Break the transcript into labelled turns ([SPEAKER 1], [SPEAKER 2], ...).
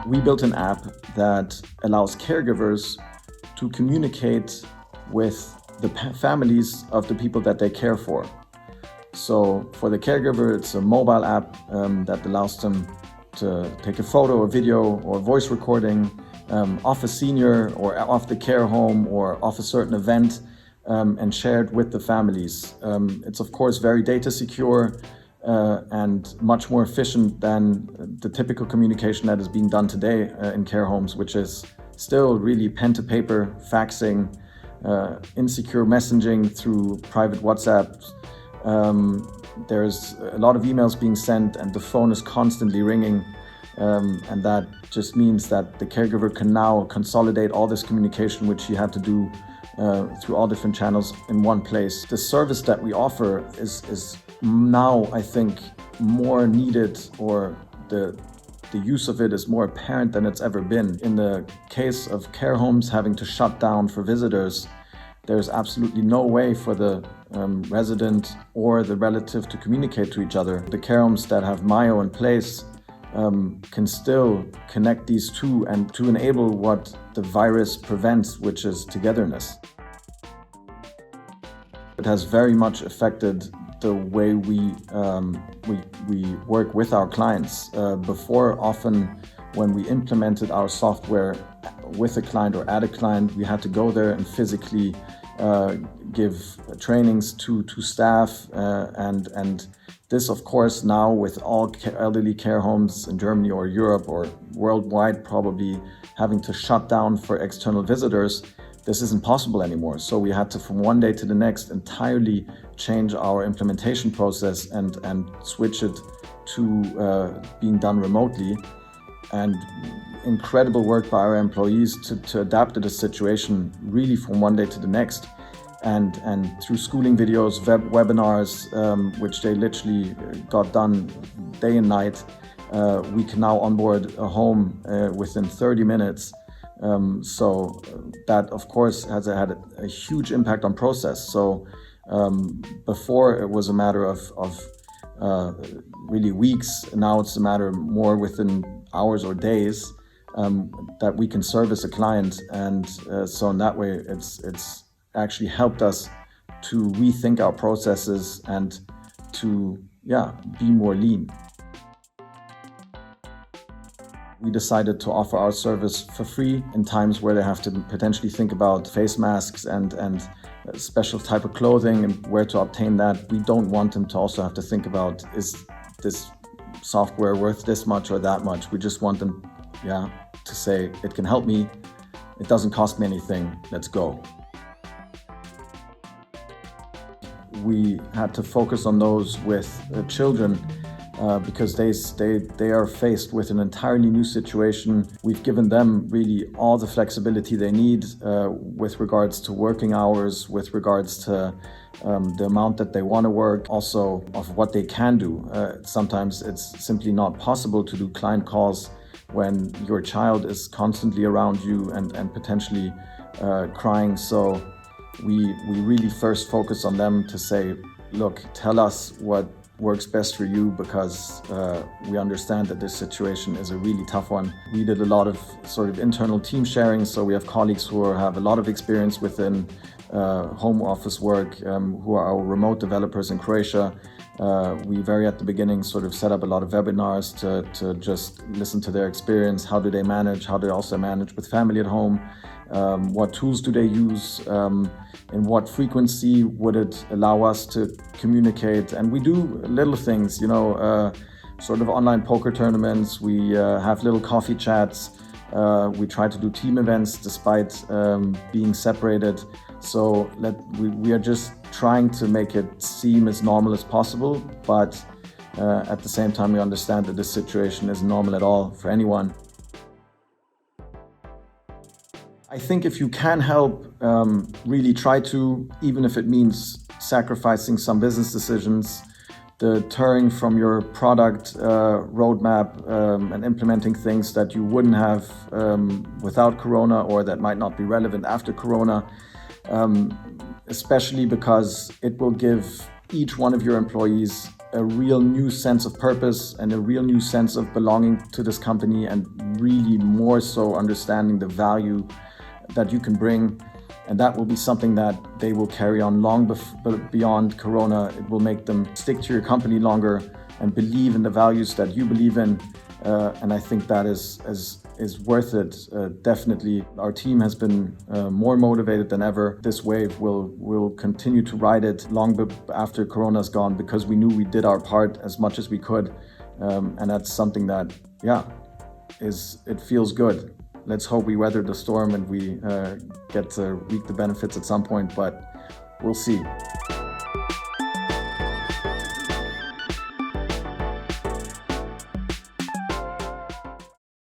[SPEAKER 1] We built an app that allows caregivers to communicate with the families of the people that they care for. So for the caregiver, it's a mobile app that allows them to take a photo, a video, or voice recording off a senior or off the care home or off a certain event and share it with the families. It's of course very data secure and much more efficient than the typical communication that is being done today in care homes, which is still really pen to paper, faxing, insecure messaging through private WhatsApp. There's a lot of emails being sent and the phone is constantly ringing. And that just means that the caregiver can now consolidate all this communication, which he had to do through all different channels in one place. The service that we offer is now, I think, more needed, or the use of it is more apparent than it's ever been. In the case of care homes having to shut down for visitors, there's absolutely no way for the resident or the relative to communicate to each other. The care homes that have Myo in place can still connect these two and to enable what the virus prevents, which is togetherness. It has very much affected the way we work with our clients. Before, often when we implemented our software with a client or at a client, we had to go there and physically give trainings to staff and this, of course, now with all elderly care homes in Germany or Europe or worldwide probably having to shut down for external visitors, this isn't possible anymore. So we had to, from one day to the next, entirely change our implementation process and switch it to being done remotely. And incredible work by our employees to adapt to the situation really from one day to the next. And through schooling videos, webinars, which they literally got done day and night, we can now onboard a home within 30 minutes. So that, of course, has had a huge impact on process. So before it was a matter of really weeks, now it's a matter more within hours or days that we can service a client. And so in that way, it's actually helped us to rethink our processes and to be more lean. We decided to offer our service for free in times where they have to potentially think about face masks and a special type of clothing and where to obtain that. We don't want them to also have to think about, is this software worth this much or that much? We just want them to say, it can help me, it doesn't cost me anything, let's go. We had to focus on those with children because they are faced with an entirely new situation. We've given them really all the flexibility they need with regards to working hours, with regards to the amount that they want to work, also of what they can do. Sometimes it's simply not possible to do client calls when your child is constantly around you and potentially crying. So we really first focus on them to say, look, tell us what works best for you, because we understand that this situation is a really tough one. We did a lot of sort of internal team sharing, so we have colleagues who have a lot of experience within home office work, who are our remote developers in Croatia. We very at the beginning sort of set up a lot of webinars to just listen to their experience. How do they manage? How do they also manage with family at home? What tools do they use? In what frequency would it allow us to communicate? And we do little things, sort of online poker tournaments. We have little coffee chats. We try to do team events despite being separated. So we are just trying to make it seem as normal as possible, but at the same time we understand that this situation isn't normal at all for anyone. I think if you can help, really try to, even if it means sacrificing some business decisions, deterring from your product roadmap and implementing things that you wouldn't have without Corona, or that might not be relevant after Corona, especially because it will give each one of your employees a real new sense of purpose and a real new sense of belonging to this company and really more so understanding the value that you can bring. And that will be something that they will carry on long beyond Corona. It will make them stick to your company longer and believe in the values that you believe in. And I think that is worth it. Definitely, our team has been more motivated than ever. This wave will continue to ride it long after Corona's gone, because we knew we did our part as much as we could. And that's something that, it feels good. Let's hope we weather the storm and we get to reap the benefits at some point, but we'll see.